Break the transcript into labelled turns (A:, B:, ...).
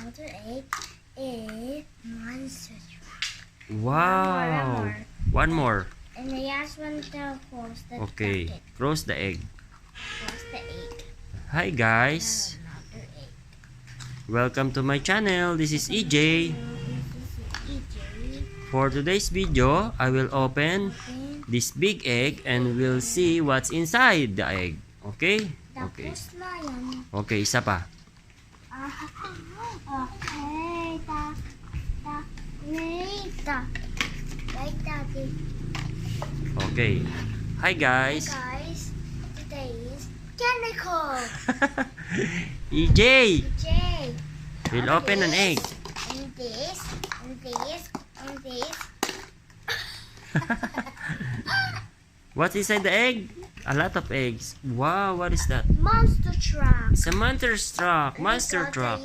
A: other egg is monster truck.
B: Wow. One more.
A: And the last one to close the
B: Okay.
A: bucket.
B: Close the egg.
A: Close the egg.
B: Hi guys.
A: Another egg.
B: Welcome to my channel. This is EJ.
A: This is EJ.
B: For today's video, I will open this big egg and we'll see what's inside the egg. Okay? Okay.
A: Tapos na yan.
B: Okay, isa pa.
A: Okay. Wait, Daddy.
B: Okay. Hi guys.
A: Hey guys, today is chemical.
B: EJ
A: EJ.
B: will open an egg.
A: And this, and this, and this.
B: What's inside the egg? A lot of eggs. Wow, what is that?
A: Monster truck.
B: It's a monster truck. Monster truck.